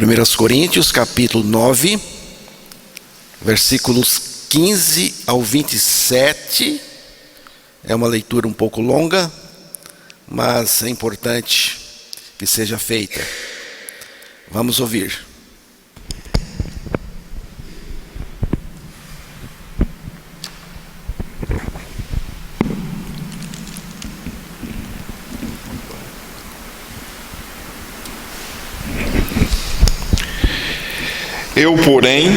1 Coríntios, capítulo 9, versículos 15 ao 27. É uma leitura um pouco longa, mas é importante que seja feita. Vamos ouvir. Eu, porém,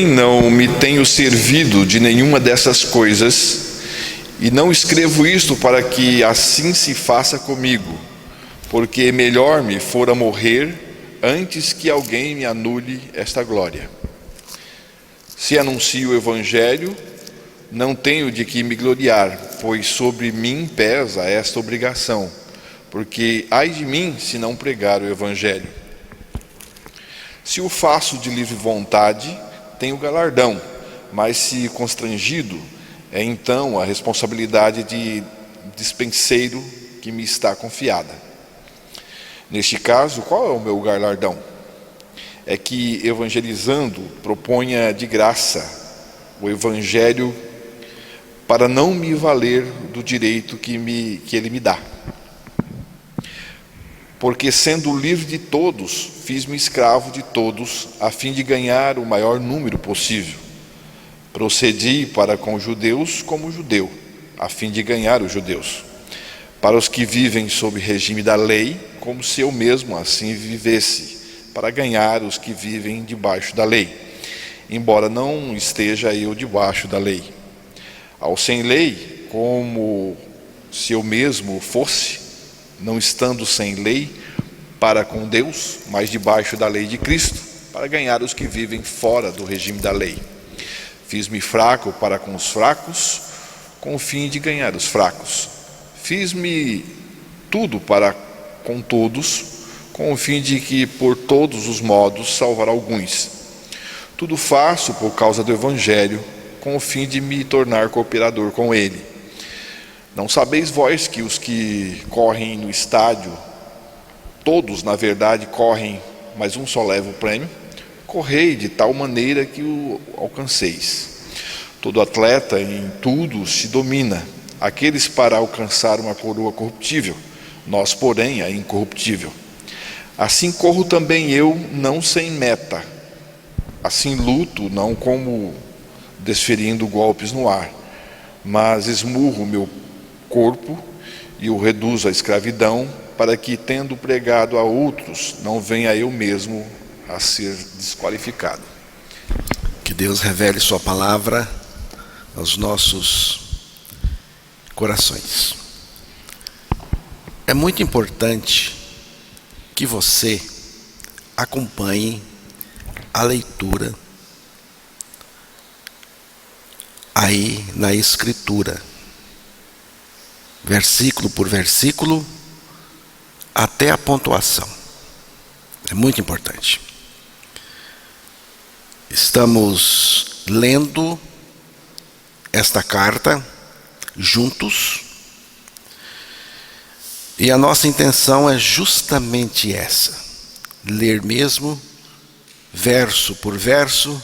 não me tenho servido de nenhuma dessas coisas, e não escrevo isto para que assim se faça comigo, porque melhor me fora morrer antes que alguém me anule esta glória. Se anuncio o Evangelho, não tenho de que me gloriar, pois sobre mim pesa esta obrigação, porque ai de mim se não pregar o Evangelho. Se o faço de livre vontade, tenho galardão, mas se constrangido, é então a responsabilidade de dispenseiro que me está confiada. Neste caso, qual é o meu galardão? É que, evangelizando, proponha de graça o Evangelho para não me valer do direito que ele me dá. Porque, sendo livre de todos, fiz-me escravo de todos, a fim de ganhar o maior número possível. Procedi para com os judeus como judeu, a fim de ganhar os judeus. Para os que vivem sob regime da lei, como se eu mesmo assim vivesse, para ganhar os que vivem debaixo da lei, embora não esteja eu debaixo da lei. Ao sem lei, como se eu mesmo fosse, não estando sem lei, para com Deus, mas debaixo da lei de Cristo, para ganhar os que vivem fora do regime da lei. Fiz-me fraco para com os fracos, com o fim de ganhar os fracos. Fiz-me tudo para com todos, com o fim de que por todos os modos salvar alguns. Tudo faço por causa do Evangelho, com o fim de me tornar cooperador com ele. Não sabeis vós que os que correm no estádio, todos na verdade correm, mas um só leva o prêmio? Correi de tal maneira que o alcanceis. Todo atleta em tudo se domina, aqueles para alcançar uma coroa corruptível, nós porém a incorruptível. Assim corro também eu, não sem meta, assim luto, não como desferindo golpes no ar, mas esmurro o meu corpo e o reduzo à escravidão, para que, tendo pregado a outros, não venha eu mesmo a ser desqualificado. Que Deus revele sua palavra aos nossos corações. É muito importante que você acompanhe a leitura aí na Escritura, versículo por versículo, até a pontuação. É muito importante. Estamos lendo esta carta juntos, e a nossa intenção é justamente essa: ler mesmo, verso por verso,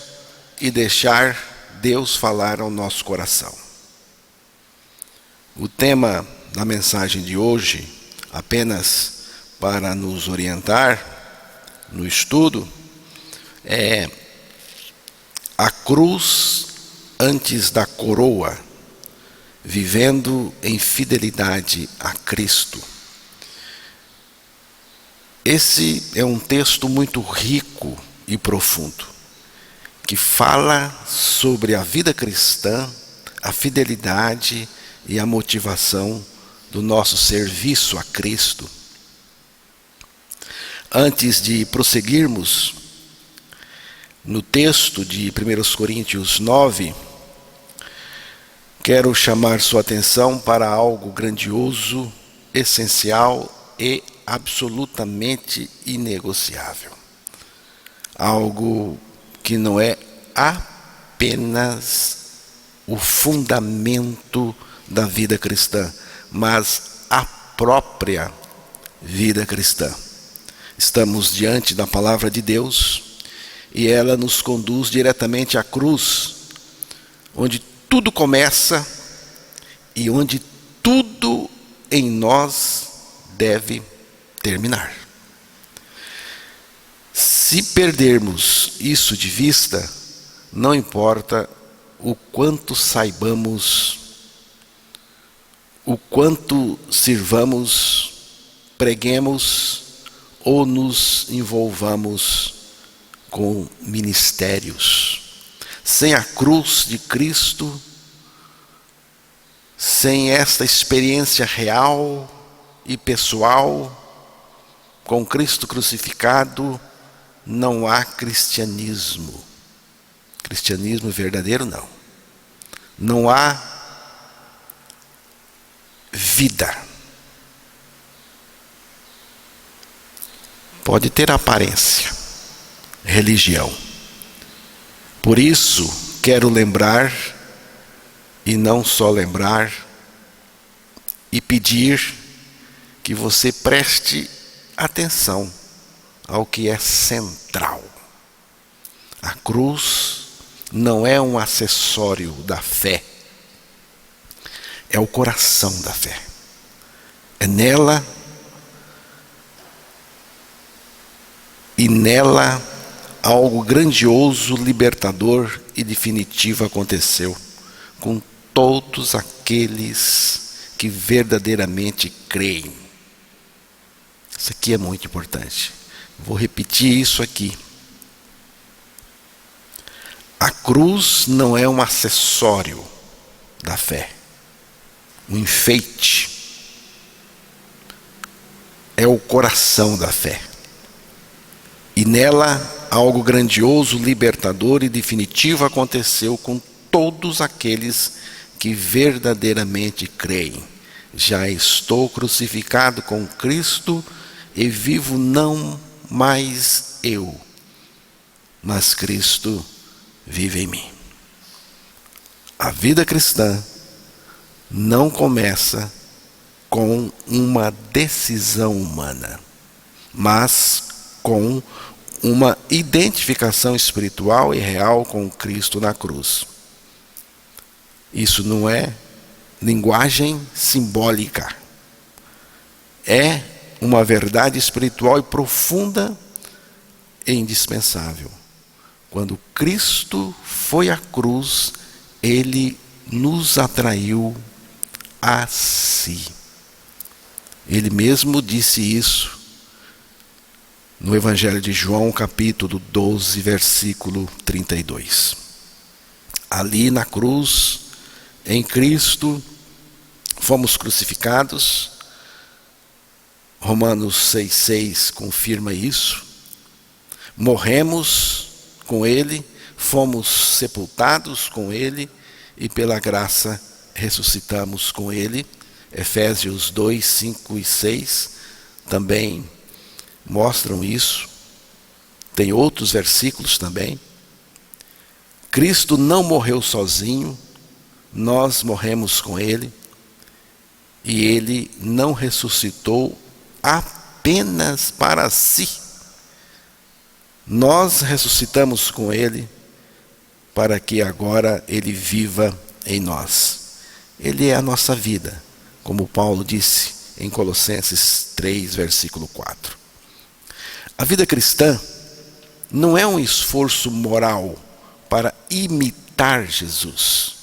e deixar Deus falar ao nosso coração. O tema da mensagem de hoje, apenas para nos orientar no estudo, é a cruz antes da coroa, vivendo em fidelidade a Cristo. Esse é um texto muito rico e profundo, que fala sobre a vida cristã, a fidelidade e a motivação do nosso serviço a Cristo. Antes de prosseguirmos no texto de 1 Coríntios 9, quero chamar sua atenção para algo grandioso, essencial e absolutamente inegociável. Algo que não é apenas o fundamento da vida cristã, mas a própria vida cristã. Estamos diante da palavra de Deus e ela nos conduz diretamente à cruz, onde tudo começa e onde tudo em nós deve terminar. Se perdermos isso de vista, não importa o quanto saibamos, o quanto sirvamos, preguemos ou nos envolvamos com ministérios. Sem a cruz de Cristo, sem esta experiência real e pessoal com Cristo crucificado, não há cristianismo. Cristianismo verdadeiro não. Não há vida. Pode ter aparência, religião. Por isso, quero lembrar, e não só lembrar, e pedir que você preste atenção ao que é central. A cruz não é um acessório da fé, é o coração da fé. É nela e nela algo grandioso, libertador e definitivo aconteceu com todos aqueles que verdadeiramente creem. Isso aqui é muito importante. Vou repetir isso aqui. A cruz não é um acessório da fé, um enfeite. É o coração da fé. E nela algo grandioso, libertador e definitivo aconteceu com todos aqueles que verdadeiramente creem. Já estou crucificado com Cristo e vivo não mais eu, mas Cristo vive em mim. A vida cristã não começa com uma decisão humana, mas com uma identificação espiritual e real com Cristo na cruz. Isso não é linguagem simbólica. É uma verdade espiritual e profunda e indispensável. Quando Cristo foi à cruz, Ele nos atraiu a si. Ele mesmo disse isso no Evangelho de João, capítulo 12, versículo 32. Ali na cruz, em Cristo, fomos crucificados. Romanos 6,6 confirma isso. Morremos com Ele, fomos sepultados com Ele e pela graça ressuscitamos com Ele. Efésios 2, 5 e 6 também mostram isso. Tem outros versículos também. Cristo não morreu sozinho, nós morremos com Ele, e Ele não ressuscitou apenas para si. Nós ressuscitamos com Ele para que agora Ele viva em nós. Ele é a nossa vida, como Paulo disse em Colossenses 3, versículo 4. A vida cristã não é um esforço moral para imitar Jesus.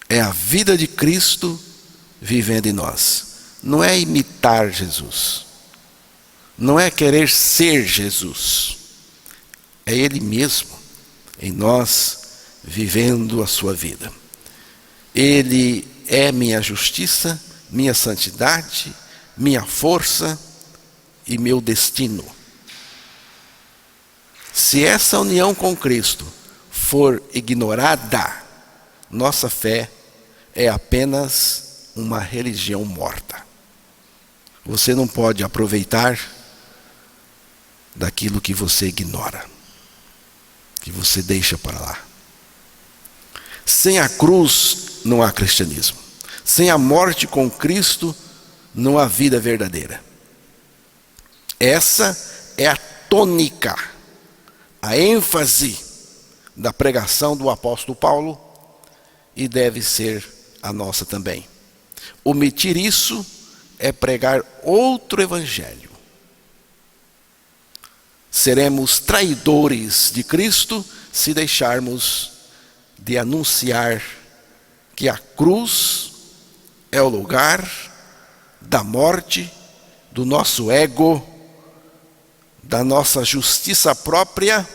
É a vida de Cristo vivendo em nós. Não é imitar Jesus. Não é querer ser Jesus. É Ele mesmo em nós vivendo a sua vida. Ele é minha justiça, minha santidade, minha força e meu destino. Se essa união com Cristo for ignorada, nossa fé é apenas uma religião morta. Você não pode aproveitar daquilo que você ignora, que você deixa para lá. Sem a cruz não há cristianismo. Sem a morte com Cristo não há vida verdadeira. Essa é a tônica, a ênfase da pregação do apóstolo Paulo, e deve ser a nossa também. Omitir isso é pregar outro evangelho. Seremos traidores de Cristo se deixarmos de anunciar que a cruz é o lugar da morte do nosso ego, da nossa justiça própria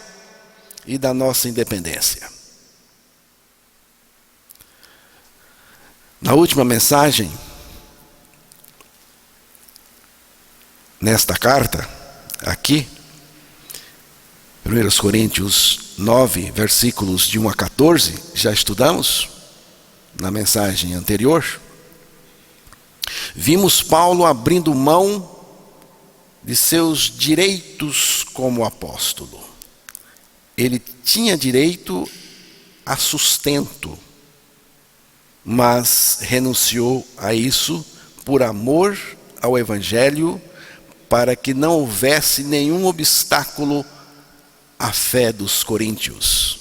e da nossa independência. Na última mensagem, nesta carta, aqui, 1 Coríntios 9, versículos de 1 a 14, já estudamos na mensagem anterior. Vimos Paulo abrindo mão de seus direitos como apóstolo. Ele tinha direito a sustento, mas renunciou a isso por amor ao Evangelho, para que não houvesse nenhum obstáculo à fé dos coríntios.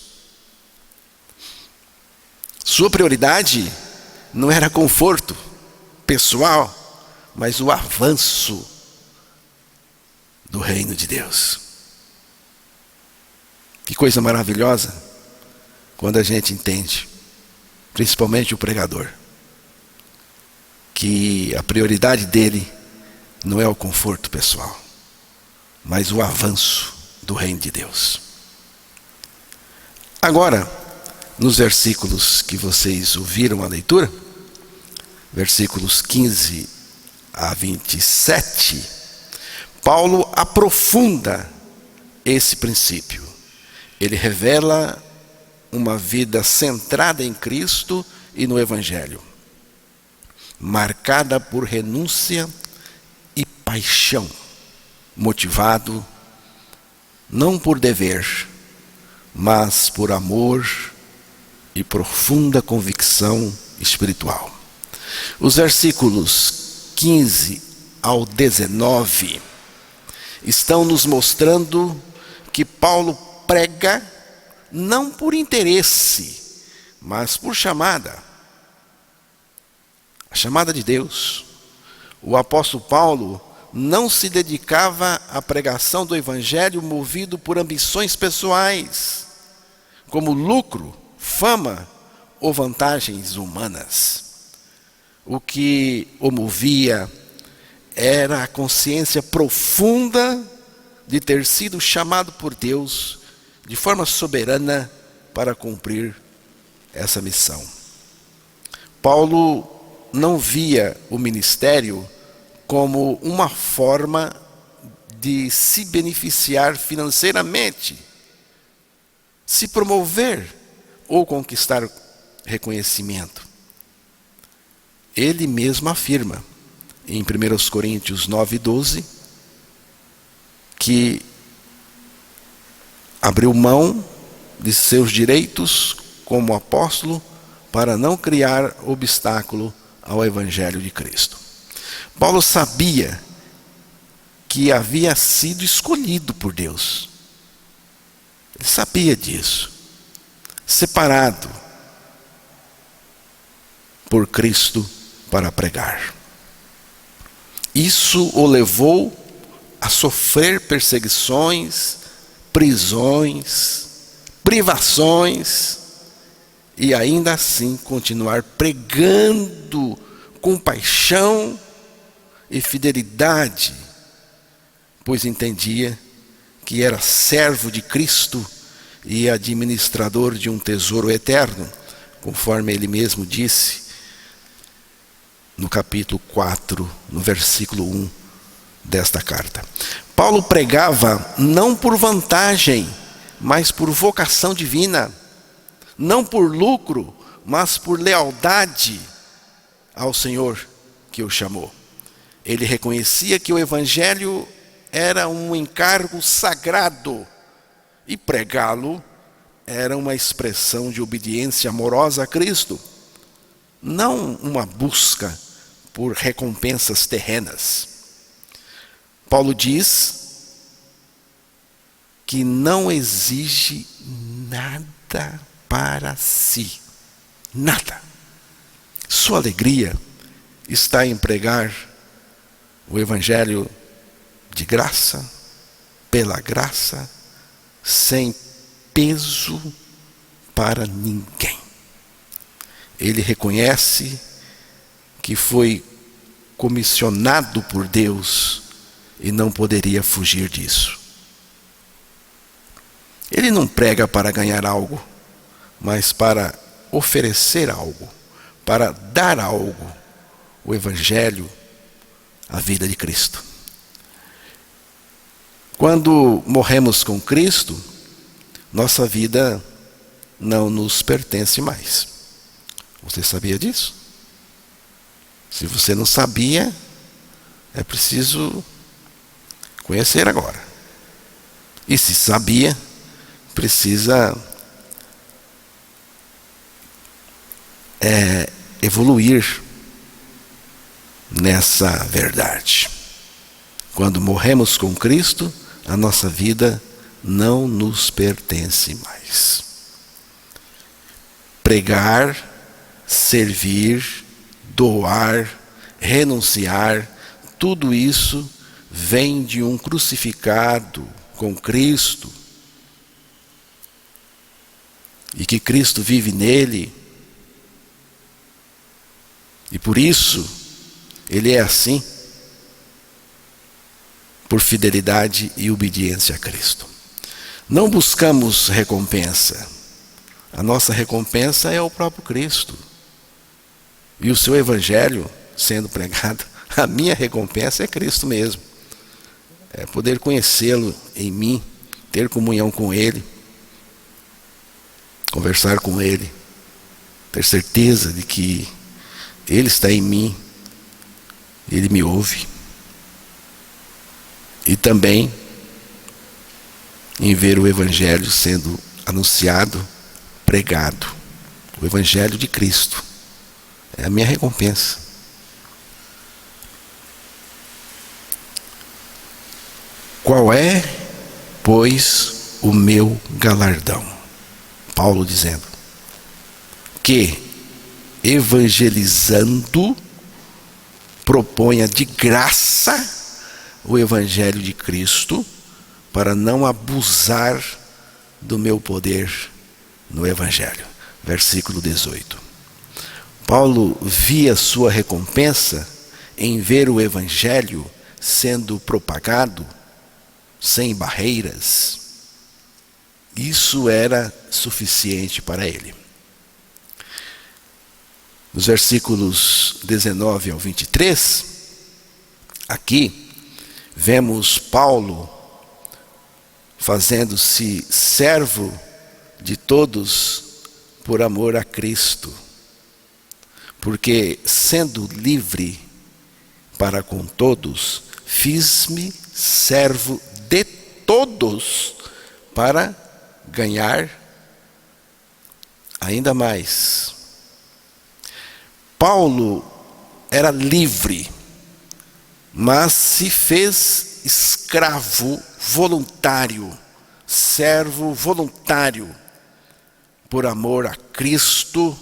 Sua prioridade não era conforto pessoal, mas o avanço do reino de Deus. Que coisa maravilhosa quando a gente entende, principalmente o pregador, que a prioridade dele não é o conforto pessoal, mas o avanço do reino de Deus. Agora, nos versículos que vocês ouviram a leitura, versículos 15 a 27, Paulo aprofunda esse princípio. Ele revela uma vida centrada em Cristo e no Evangelho, marcada por renúncia e paixão, motivado não por dever, mas por amor e profunda convicção espiritual. Os versículos 15 ao 19 estão nos mostrando que Paulo prega não por interesse, mas por chamada. A chamada de Deus. O apóstolo Paulo não se dedicava à pregação do Evangelho movido por ambições pessoais, como lucro, fama ou vantagens humanas. O que o movia era a consciência profunda de ter sido chamado por Deus de forma soberana para cumprir essa missão. Paulo não via o ministério como uma forma de se beneficiar financeiramente, se promover ou conquistar reconhecimento. Ele mesmo afirma em 1 Coríntios 9:12 que abriu mão de seus direitos como apóstolo para não criar obstáculo ao Evangelho de Cristo. Paulo sabia que havia sido escolhido por Deus. Ele sabia disso. Separado por Cristo para pregar. Isso o levou a sofrer perseguições, prisões, privações, e ainda assim continuar pregando com paixão e fidelidade, pois entendia que era servo de Cristo e administrador de um tesouro eterno, conforme ele mesmo disse no capítulo 4, no versículo 1 desta carta. Paulo pregava não por vantagem, mas por vocação divina, não por lucro, mas por lealdade ao Senhor que o chamou. Ele reconhecia que o Evangelho era um encargo sagrado e pregá-lo era uma expressão de obediência amorosa a Cristo, não uma busca por recompensas terrenas. Paulo diz que não exige nada para si. Nada. Sua alegria está em pregar o Evangelho de graça, pela graça, sem peso para ninguém. Ele reconhece que foi comissionado por Deus e não poderia fugir disso. Ele não prega para ganhar algo, mas para oferecer algo, para dar algo, o Evangelho, a vida de Cristo. Quando morremos com Cristo, nossa vida não nos pertence mais. Você sabia disso? Se você não sabia, é preciso conhecer agora. E se sabia, precisa evoluir nessa verdade. Quando morremos com Cristo, a nossa vida não nos pertence mais. Pregar, servir, doar, renunciar, tudo isso vem de um crucificado com Cristo, e que Cristo vive nele, e por isso ele é assim, por fidelidade e obediência a Cristo. Não buscamos recompensa. A nossa recompensa é o próprio Cristo. E o seu Evangelho sendo pregado, a minha recompensa é Cristo mesmo. É poder conhecê-lo em mim, ter comunhão com Ele, conversar com Ele, ter certeza de que Ele está em mim, Ele me ouve. E também em ver o Evangelho sendo anunciado, pregado. O Evangelho de Cristo é a minha recompensa. Qual é, pois, o meu galardão? Paulo dizendo que, evangelizando, proponha de graça o Evangelho de Cristo, para não abusar do meu poder no Evangelho. Versículo 18. Paulo via sua recompensa em ver o Evangelho sendo propagado sem barreiras. Isso era suficiente para ele. Nos versículos 19 ao 23, aqui vemos Paulo fazendo-se servo de todos por amor a Cristo. Porque, sendo livre para com todos, fiz-me servo de todos para ganhar ainda mais. Paulo era livre, mas se fez escravo voluntário, servo voluntário, por amor a Cristo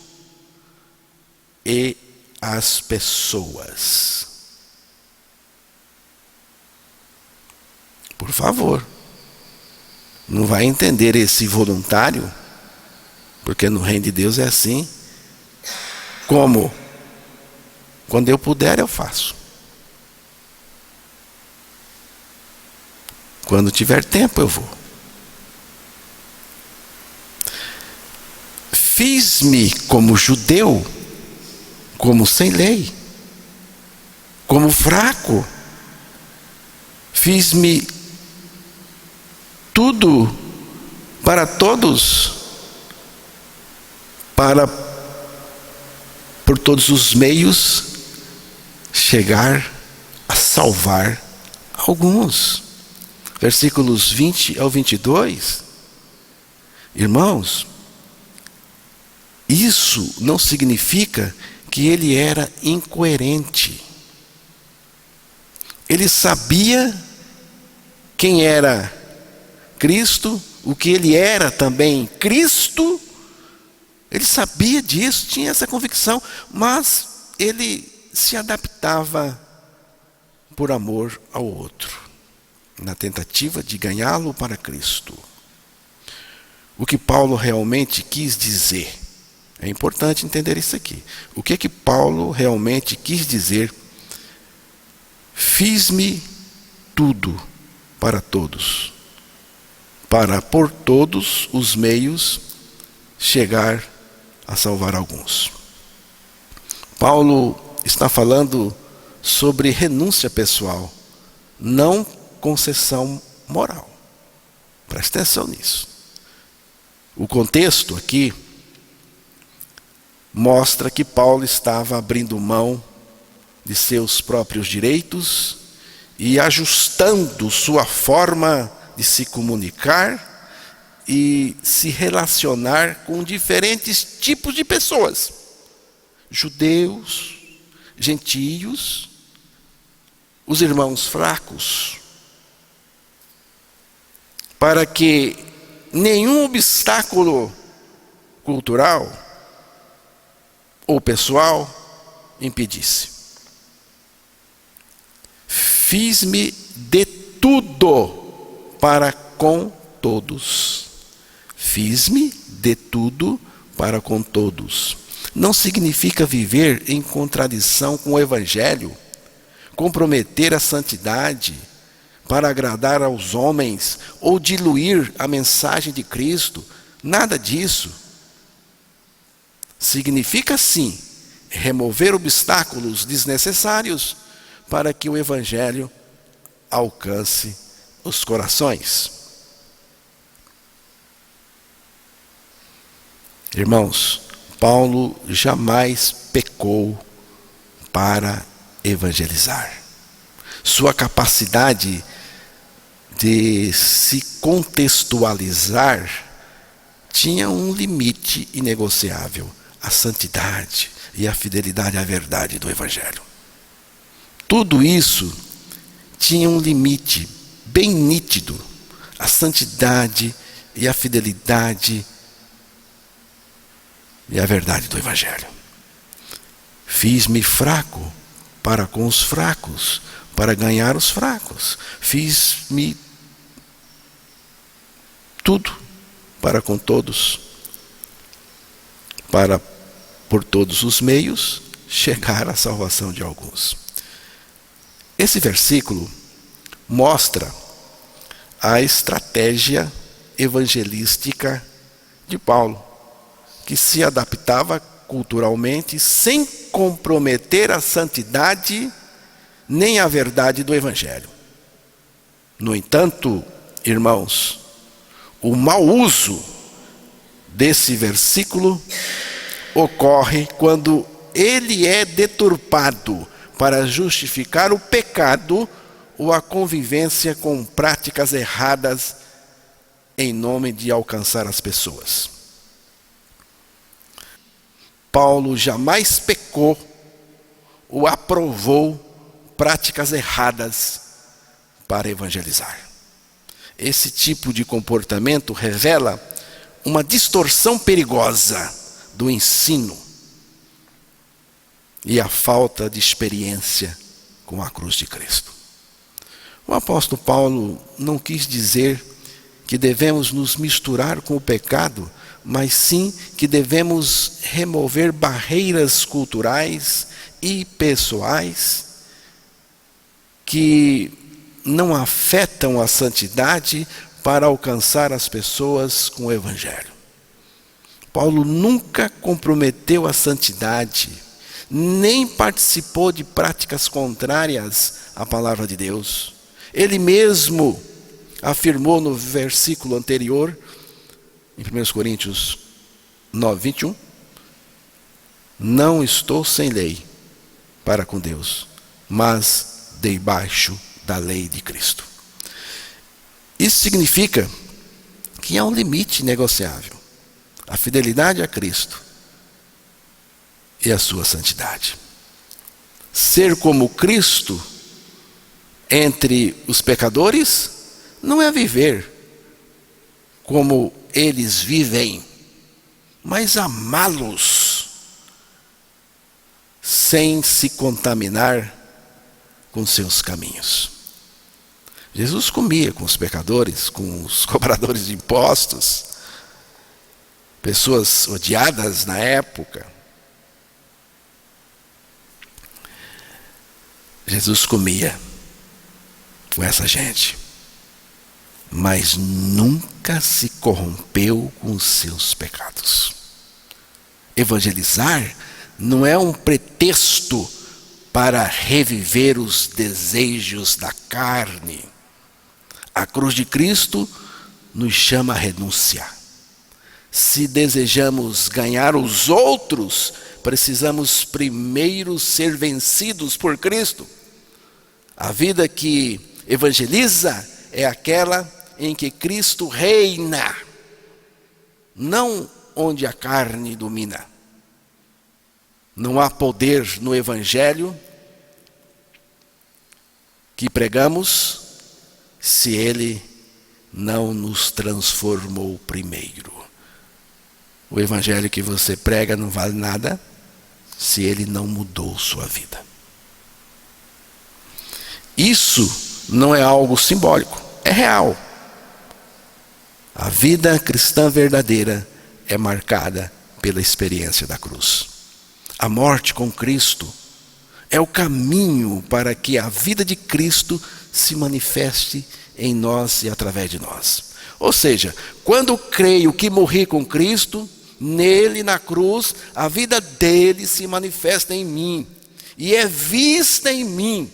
e às pessoas. Por favor, não vai entender esse voluntário, porque no reino de Deus é assim. Como? Quando eu puder, eu faço. Quando tiver tempo, eu vou. Fiz-me como judeu, como sem lei, como fraco. Fiz-me tudo para todos, para, por todos os meios, chegar a salvar alguns. Versículos 20 ao 22, Irmãos, isso não significa que ele era incoerente. Ele sabia quem era Cristo, o que ele era também Cristo. Ele sabia disso, tinha essa convicção, mas ele se adaptava por amor ao outro, na tentativa de ganhá-lo para Cristo. O que Paulo realmente quis dizer, é importante entender isso aqui. O que Paulo realmente quis dizer? Fiz-me tudo para todos, para por todos os meios chegar a salvar alguns. Paulo está falando sobre renúncia pessoal, não concessão moral. Preste atenção nisso. O contexto aqui mostra que Paulo estava abrindo mão de seus próprios direitos e ajustando sua forma de se comunicar e se relacionar com diferentes tipos de pessoas. Judeus, gentios, os irmãos fracos, para que nenhum obstáculo cultural ou pessoal impedisse. Fiz-me de tudo para com todos. Fiz-me de tudo para com todos. Não significa viver em contradição com o Evangelho, comprometer a santidade para agradar aos homens ou diluir a mensagem de Cristo. Nada disso. Significa sim remover obstáculos desnecessários para que o Evangelho alcance os corações. Irmãos, Paulo jamais pecou para evangelizar. Sua capacidade de se contextualizar tinha um limite inegociável: a santidade e a fidelidade à verdade do Evangelho. Tudo isso tinha um limite bem nítido: a santidade e a fidelidade e a verdade do Evangelho. Fiz-me fraco para com os fracos, para ganhar os fracos. Fiz-me tudo para com todos, para por todos os meios chegar à salvação de alguns. Esse versículo mostra a estratégia evangelística de Paulo, que se adaptava culturalmente sem comprometer a santidade nem a verdade do Evangelho. No entanto, irmãos, o mau uso desse versículo ocorre quando ele é deturpado para justificar o pecado ou a convivência com práticas erradas em nome de alcançar as pessoas. Paulo jamais pecou ou aprovou práticas erradas para evangelizar. Esse tipo de comportamento revela uma distorção perigosa do ensino e a falta de experiência com a cruz de Cristo. O apóstolo Paulo não quis dizer que devemos nos misturar com o pecado, mas sim que devemos remover barreiras culturais e pessoais que não afetam a santidade para alcançar as pessoas com o Evangelho. Paulo nunca comprometeu a santidade, nem participou de práticas contrárias à palavra de Deus. Ele mesmo afirmou no versículo anterior, em 1 Coríntios 9, 21, não estou sem lei para com Deus, mas debaixo da lei de Cristo. Isso significa que há um limite negociável: a fidelidade a Cristo e a sua santidade. Ser como Cristo entre os pecadores não é viver como eles vivem, mas amá-los sem se contaminar com seus caminhos. Jesus comia com os pecadores, com os cobradores de impostos, pessoas odiadas na época. Jesus comia com essa gente, mas nunca se corrompeu com os seus pecados. Evangelizar não é um pretexto para reviver os desejos da carne. A cruz de Cristo nos chama a renunciar. Se desejamos ganhar os outros, precisamos primeiro ser vencidos por Cristo. A vida que evangeliza é aquela em que Cristo reina, não onde a carne domina. Não há poder no Evangelho que pregamos se ele não nos transformou primeiro. O Evangelho que você prega não vale nada se ele não mudou sua vida. Isso não é algo simbólico, é real. A vida cristã verdadeira é marcada pela experiência da cruz. A morte com Cristo é o caminho para que a vida de Cristo se manifeste em nós e através de nós. Ou seja, quando creio que morri com Cristo, nele na cruz, a vida dele se manifesta em mim e é vista em mim.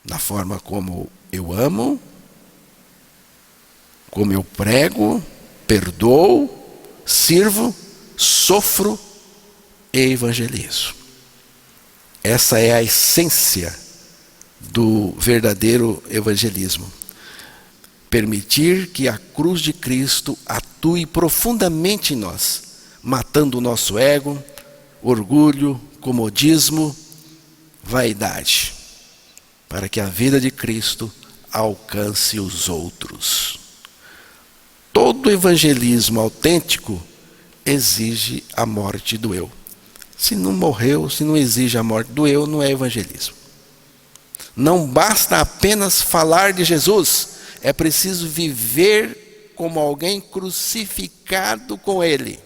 Na forma como eu amo, como eu prego, perdoo, sirvo, sofro e evangelizo. Essa é a essência do verdadeiro evangelismo. Permitir que a cruz de Cristo atue profundamente em nós, matando o nosso ego, orgulho, comodismo, vaidade, para que a vida de Cristo alcance os outros. Todo evangelismo autêntico exige a morte do eu. Se não morreu, se não exige a morte do eu, não é evangelismo. Não basta apenas falar de Jesus, é preciso viver como alguém crucificado com ele.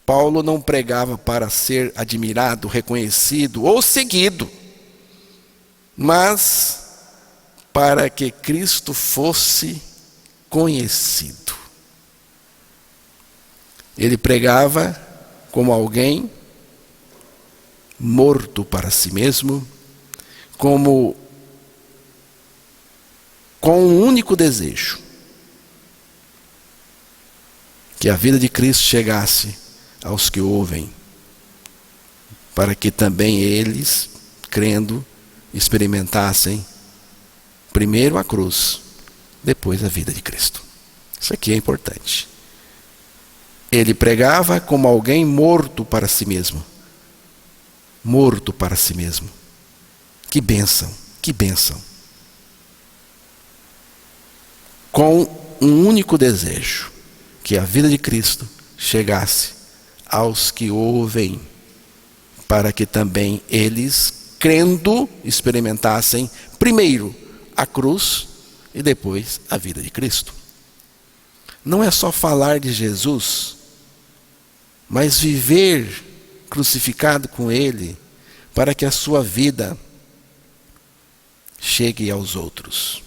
Paulo não pregava para ser admirado, reconhecido ou seguido, mas para que Cristo fosse conhecido. Ele pregava como alguém morto para si mesmo, com um único desejo: que a vida de Cristo chegasse aos que ouvem, para que também eles, crendo, experimentassem primeiro a cruz, depois a vida de Cristo. Isso aqui é importante. Ele pregava como alguém morto para si mesmo. Morto para si mesmo. Que bênção, que bênção. Com um único desejo: que a vida de Cristo chegasse aos que ouvem, para que também eles, crendo, experimentassem primeiro a cruz e depois a vida de Cristo. Não é só falar de Jesus, mas viver crucificado com ele, para que a sua vida chegue aos outros.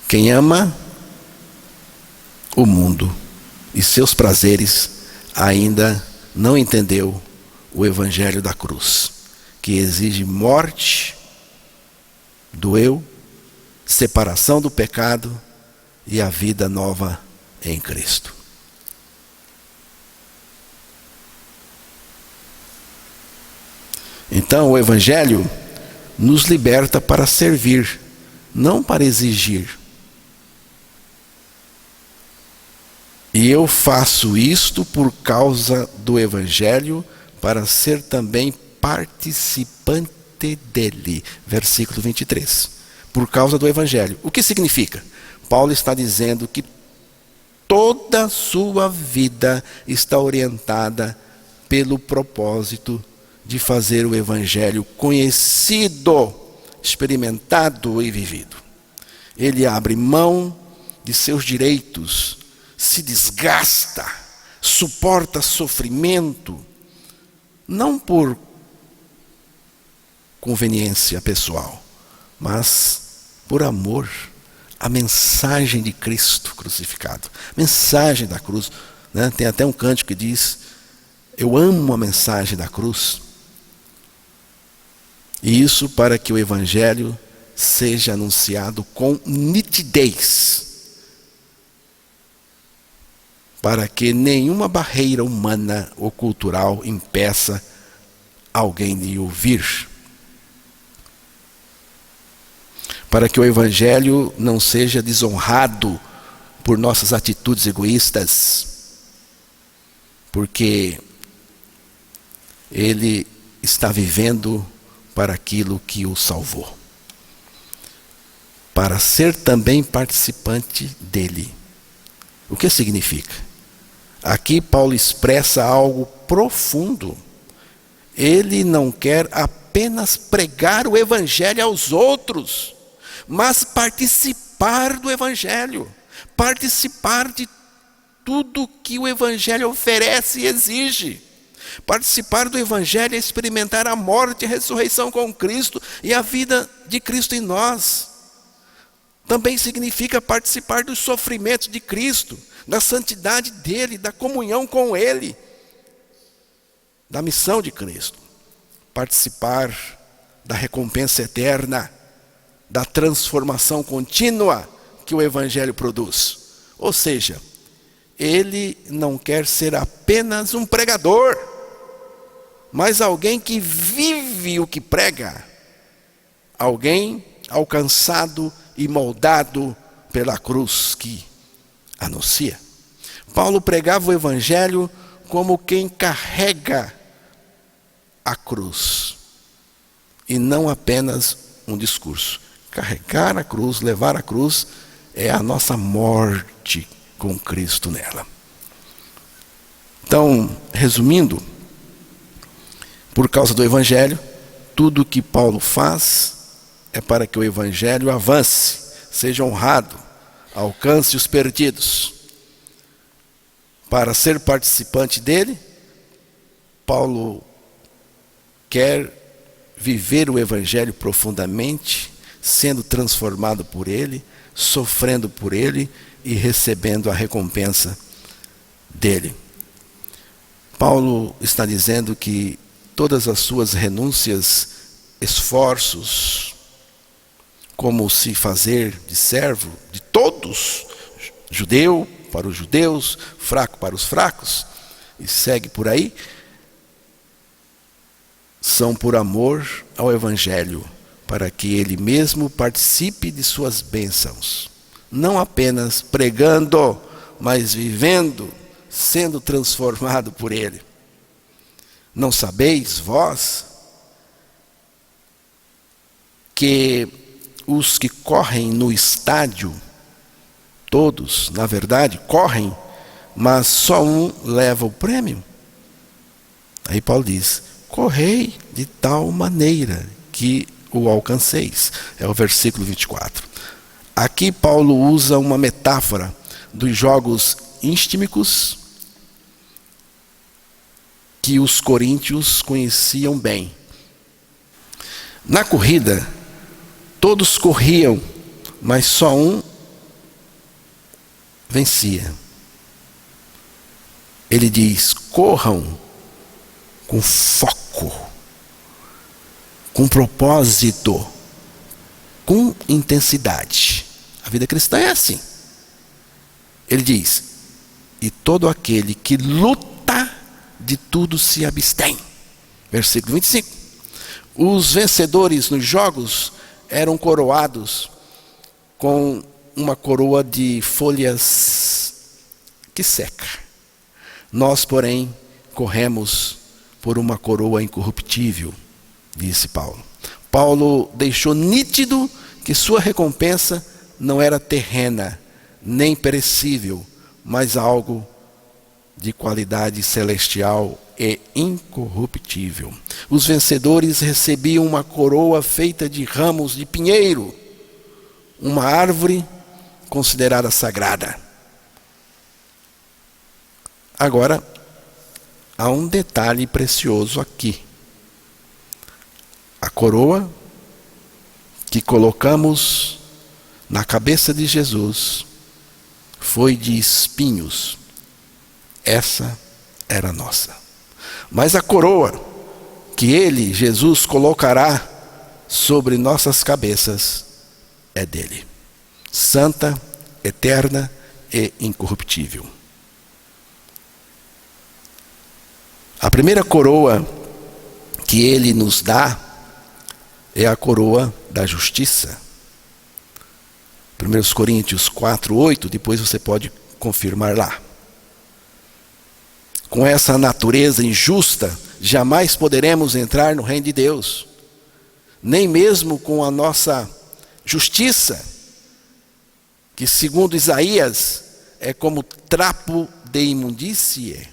Quem ama o mundo e seus prazeres ainda não entendeu o evangelho da cruz, que exige morte do eu, separação do pecado e a vida nova em Cristo. Então, o Evangelho nos liberta para servir, não para exigir. E eu faço isto por causa do Evangelho, para ser também participante dele. Versículo 23. Por causa do Evangelho. O que significa? Paulo está dizendo que toda a sua vida está orientada pelo propósito de fazer o Evangelho conhecido, experimentado e vivido. Ele abre mão de seus direitos, se desgasta, suporta sofrimento, não por conveniência pessoal, mas por amor à mensagem de Cristo crucificado, mensagem da cruz, né? Tem até um cântico que diz: eu amo a mensagem da cruz. E isso para que o Evangelho seja anunciado com nitidez, para que nenhuma barreira humana ou cultural impeça alguém de ouvir. Para que o Evangelho não seja desonrado por nossas atitudes egoístas, porque ele está vivendo para aquilo que o salvou, para ser também participante dele. O que significa? Aqui Paulo expressa algo profundo. Ele não quer apenas pregar o Evangelho aos outros, mas participar do Evangelho, participar de tudo que o Evangelho oferece e exige. Participar do Evangelho é experimentar a morte e a ressurreição com Cristo e a vida de Cristo em nós. Também significa participar dos sofrimentos de Cristo, da santidade dele, da comunhão com ele, da missão de Cristo. Participar da recompensa eterna, da transformação contínua que o Evangelho produz. Ou seja, ele não quer ser apenas um pregador, mas alguém que vive o que prega, alguém alcançado e moldado pela cruz que anuncia. Paulo pregava o Evangelho como quem carrega a cruz, e não apenas um discurso. Carregar a cruz, levar a cruz, é a nossa morte com Cristo nela. Então, resumindo, por causa do Evangelho, tudo que Paulo faz é para que o Evangelho avance, seja honrado, alcance os perdidos. Para ser participante dele, Paulo quer viver o Evangelho profundamente, sendo transformado por ele, sofrendo por ele e recebendo a recompensa dele. Paulo está dizendo que todas as suas renúncias, esforços, como se fazer de servo de todos, judeu para os judeus, fraco para os fracos, e segue por aí, são por amor ao Evangelho, para que ele mesmo participe de suas bênçãos, não apenas pregando, mas vivendo, sendo transformado por ele. Não sabeis vós que os que correm no estádio, todos, na verdade, correm, mas só um leva o prêmio? Aí Paulo diz: correi de tal maneira que o alcanceis. É o versículo 24. Aqui Paulo usa uma metáfora dos jogos ístmicos que os coríntios conheciam bem. Na corrida, todos corriam, mas só um vencia. Ele diz: corram com foco, com propósito, com intensidade. A vida cristã é assim. Ele diz: e todo aquele que luta, de tudo se abstém. Versículo 25. Os vencedores nos jogos eram coroados com uma coroa de folhas que seca. Nós, porém, corremos por uma coroa incorruptível, disse Paulo. Paulo deixou nítido que sua recompensa não era terrena, nem perecível, mas algo de qualidade celestial e incorruptível. Os vencedores recebiam uma coroa feita de ramos de pinheiro, uma árvore considerada sagrada. Agora, há um detalhe precioso aqui. A coroa que colocamos na cabeça de Jesus foi de espinhos. Essa era nossa. Mas a coroa que ele, Jesus, colocará sobre nossas cabeças é dele. Santa, eterna e incorruptível. A primeira coroa que ele nos dá é a coroa da justiça. 1 Coríntios 4:8, depois você pode confirmar lá. Com essa natureza injusta, jamais poderemos entrar no reino de Deus. Nem mesmo com a nossa justiça, que segundo Isaías é como trapo de imundície,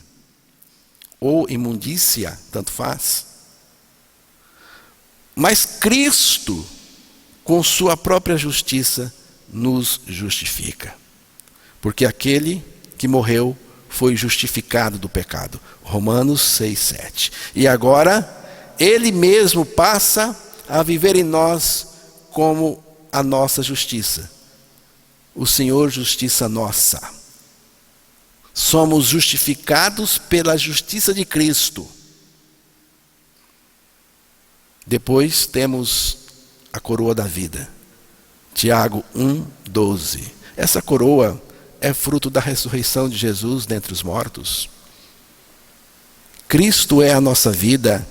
ou imundícia, tanto faz. Mas Cristo, com sua própria justiça, nos justifica. Porque aquele que morreu foi justificado do pecado. Romanos 6:7. E agora, ele mesmo passa a viver em nós como a nossa justiça. O Senhor, justiça nossa. Somos justificados pela justiça de Cristo. Depois temos a coroa da vida. Tiago 1:12. Essa coroa é fruto da ressurreição de Jesus dentre os mortos. Cristo é a nossa vida.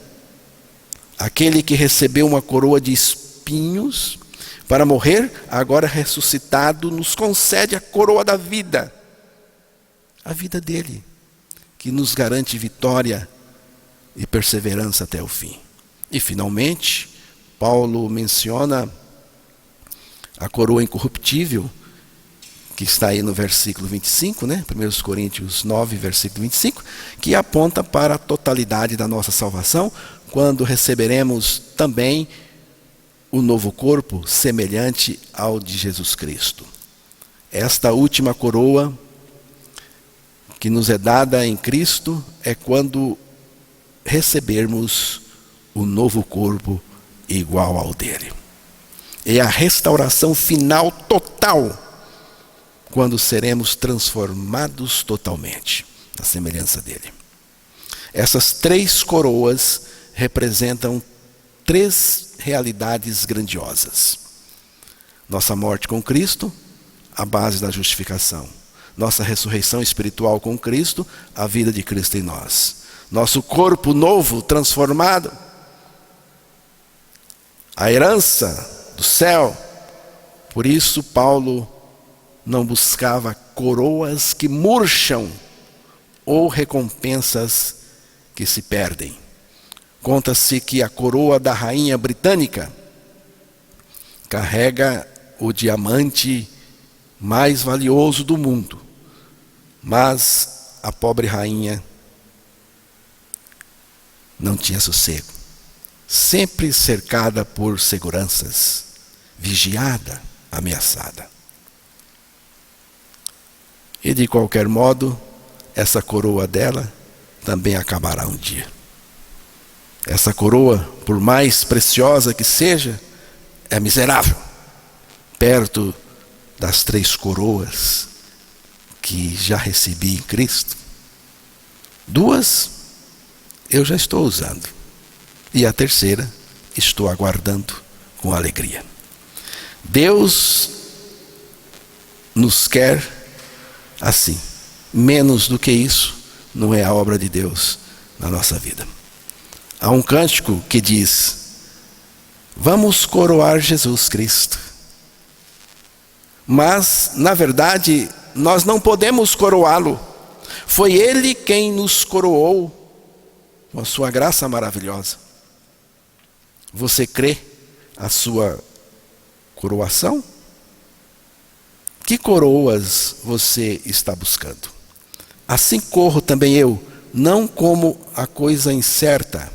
Aquele que recebeu uma coroa de espinhos para morrer, agora ressuscitado, nos concede a coroa da vida. A vida dele, que nos garante vitória e perseverança até o fim. E finalmente, Paulo menciona a coroa incorruptível, que está aí no versículo 25, 1 Coríntios 9, versículo 25, que aponta para a totalidade da nossa salvação, quando receberemos também o novo corpo semelhante ao de Jesus Cristo. Esta última coroa que nos é dada em Cristo é quando recebermos o novo corpo igual ao dele. É a restauração final total, quando seremos transformados totalmente na semelhança dele. Essas 3 coroas representam 3 realidades grandiosas. Nossa morte com Cristo, a base da justificação. Nossa ressurreição espiritual com Cristo, a vida de Cristo em nós. Nosso corpo novo, transformado, a herança do céu. Por isso Paulo não buscava coroas que murcham ou recompensas que se perdem. Conta-se que a coroa da rainha britânica carrega o diamante mais valioso do mundo, mas a pobre rainha não tinha sossego, sempre cercada por seguranças, vigiada, ameaçada. E de qualquer modo, essa coroa dela também acabará um dia. Essa coroa, por mais preciosa que seja, é miserável, perto das 3 coroas que já recebi em Cristo. 2 eu já estou usando, e a 3ª estou aguardando com alegria. Deus nos quer assim. Menos do que isso não é a obra de Deus na nossa vida. Há um cântico que diz: Vamos coroar Jesus Cristo. Mas, na verdade, nós não podemos coroá-lo. Foi Ele quem nos coroou com a sua graça maravilhosa. Você crê a sua coroação? Que coroas você está buscando? Assim corro também eu, não como a coisa incerta.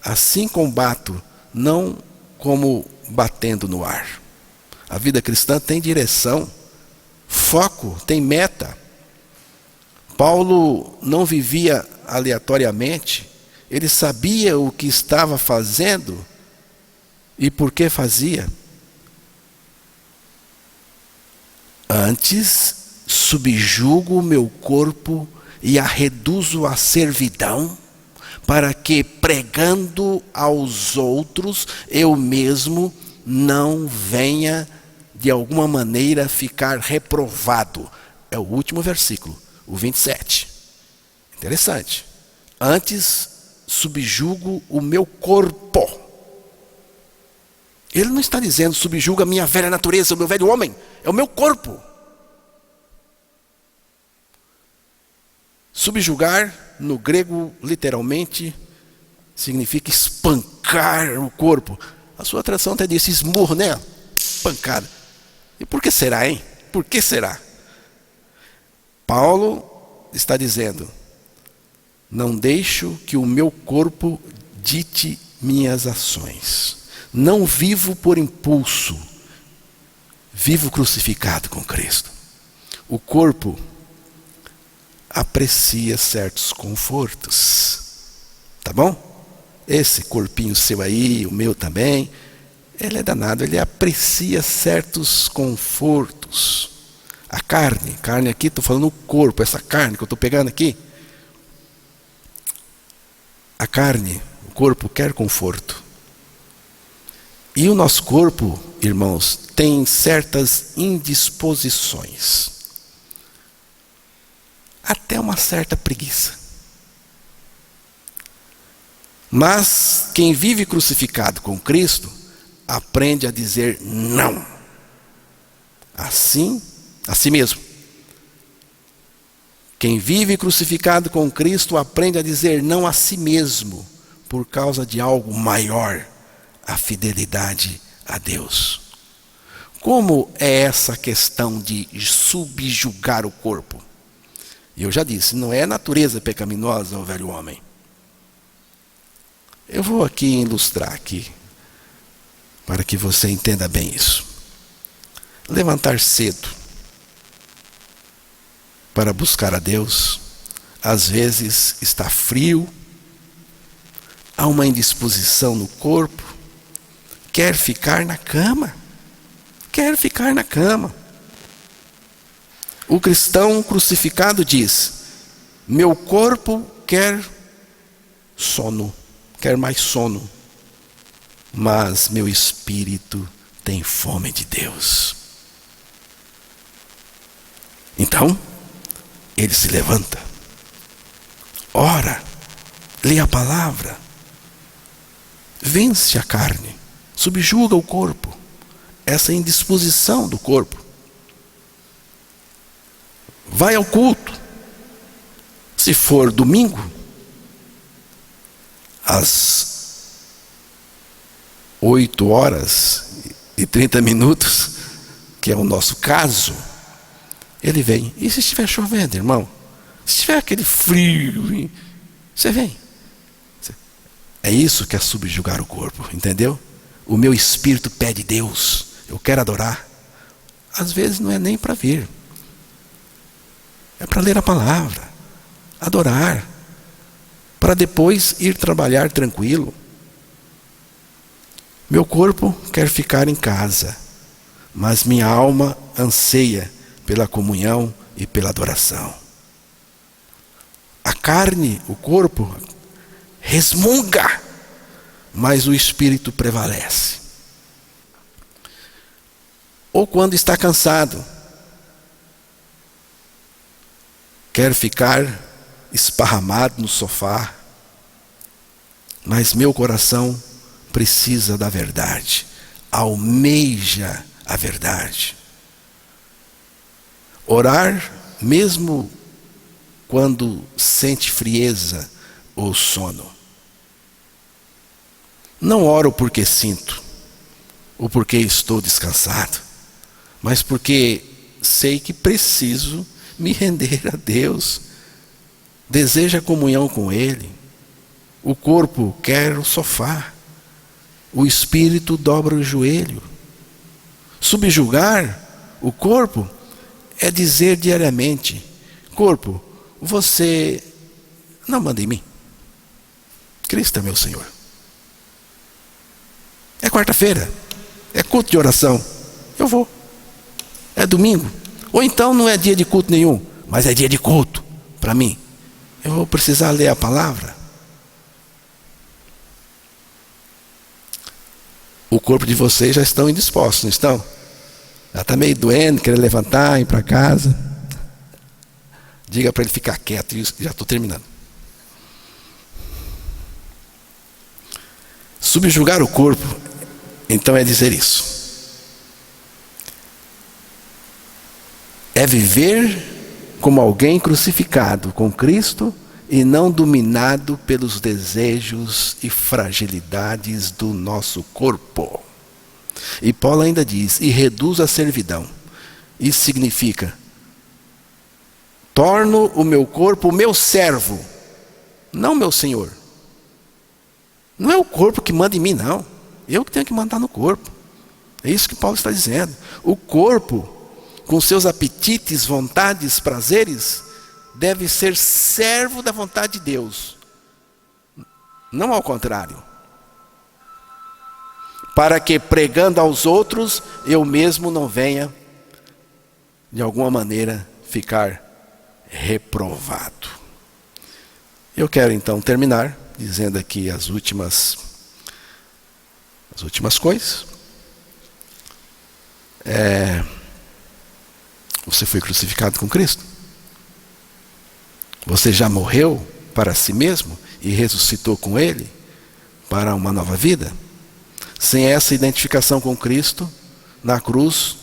Assim combato, não como batendo no ar. A vida cristã tem direção, foco, tem meta. Paulo não vivia aleatoriamente, ele sabia o que estava fazendo e por que fazia. Antes, subjugo o meu corpo e a reduzo à servidão, para que, pregando aos outros, eu mesmo não venha, de alguma maneira, ficar reprovado. É o último versículo, o 27. Interessante. Antes, subjugo o meu corpo. Ele não está dizendo subjuga a minha velha natureza, o meu velho homem. É o meu corpo. Subjugar, no grego, literalmente, significa espancar o corpo. A sua tradução até disse esmurro, né? Pancada. E por que será, hein? Por que será? Paulo está dizendo: não deixo que o meu corpo dite minhas ações. Não vivo por impulso. Vivo crucificado com Cristo. O corpo aprecia certos confortos. Tá bom? Esse corpinho seu aí, o meu também, ele é danado, ele aprecia certos confortos. A carne aqui, estou falando o corpo, essa carne que eu estou pegando aqui. A carne, o corpo quer conforto. E o nosso corpo, irmãos, tem certas indisposições. Até uma certa preguiça. Mas quem vive crucificado com Cristo aprende a dizer não. Assim mesmo. Quem vive crucificado com Cristo aprende a dizer não a si mesmo, por causa de algo maior, a fidelidade a Deus. Como é essa questão de subjugar o corpo? E eu já disse, não é natureza pecaminosa, o velho homem. Eu vou aqui ilustrar aqui, para que você entenda bem isso. Levantar cedo para buscar a Deus, às vezes está frio, há uma indisposição no corpo, quer ficar na cama. O cristão crucificado diz: meu corpo quer sono, quer mais sono, mas meu espírito tem fome de Deus. Então, ele se levanta, ora, lê a palavra, vence a carne, subjuga o corpo, essa indisposição do corpo. Vai ao culto. Se for domingo, às 8h30, que é o nosso caso, ele vem. E se estiver chovendo, irmão? Se tiver aquele frio, você vem. É isso que é subjugar o corpo, entendeu? O meu espírito pede Deus, eu quero adorar. Às vezes não é nem para vir. É para ler a palavra, adorar, para depois ir trabalhar tranquilo. Meu corpo quer ficar em casa, mas minha alma anseia pela comunhão e pela adoração. A carne, o corpo, resmunga, mas o espírito prevalece. Ou quando está cansado, quer ficar esparramado no sofá, mas meu coração precisa da verdade, almeja a verdade. Orar, mesmo quando sente frieza ou sono. Não oro porque sinto, ou porque estou descansado, mas porque sei que preciso me render a Deus. Desejo a comunhão com Ele. O corpo quer o sofá. O espírito dobra o joelho. Subjugar o corpo é dizer diariamente: corpo, você não manda em mim. Cristo é meu Senhor. É quarta-feira, é culto de oração, eu vou. É domingo, ou então não é dia de culto nenhum, mas é dia de culto para mim. Eu vou precisar ler a palavra. O corpo de vocês já estão indispostos, não estão? Já está meio doendo, querendo levantar, ir para casa. Diga para ele ficar quieto, já estou terminando. Subjugar o corpo, então, é dizer isso. É viver como alguém crucificado com Cristo e não dominado pelos desejos e fragilidades do nosso corpo. E Paulo ainda diz: e reduz a servidão. Isso significa: torno o meu corpo meu servo, não meu senhor. Não é o corpo que manda em mim, não. Eu que tenho que mandar no corpo. É isso que Paulo está dizendo. O corpo, com seus apetites, vontades, prazeres, deve ser servo da vontade de Deus, não ao contrário. Para que, pregando aos outros, eu mesmo não venha, de alguma maneira, ficar reprovado. Eu quero então terminar dizendo aqui as últimas coisas. Você foi crucificado com Cristo? Você já morreu para si mesmo e ressuscitou com Ele para uma nova vida? Sem essa identificação com Cristo na cruz,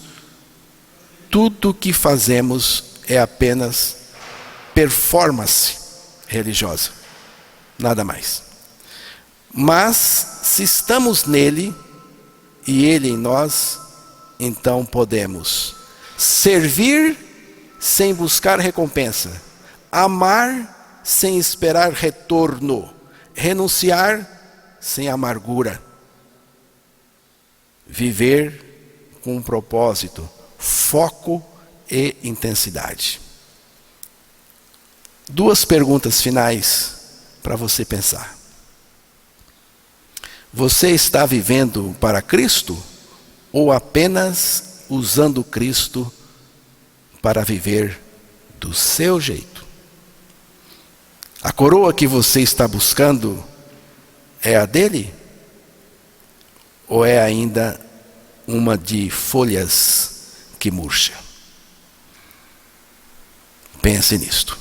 tudo o que fazemos é apenas performance religiosa, nada mais. Mas se estamos nele e ele em nós, então podemos servir sem buscar recompensa, amar sem esperar retorno, renunciar sem amargura, viver com um propósito, foco e intensidade. 2 perguntas finais para você pensar. Você está vivendo para Cristo ou apenas usando Cristo para viver do seu jeito? A coroa que você está buscando é a dele? Ou é ainda uma de folhas que murcha? Pense nisto.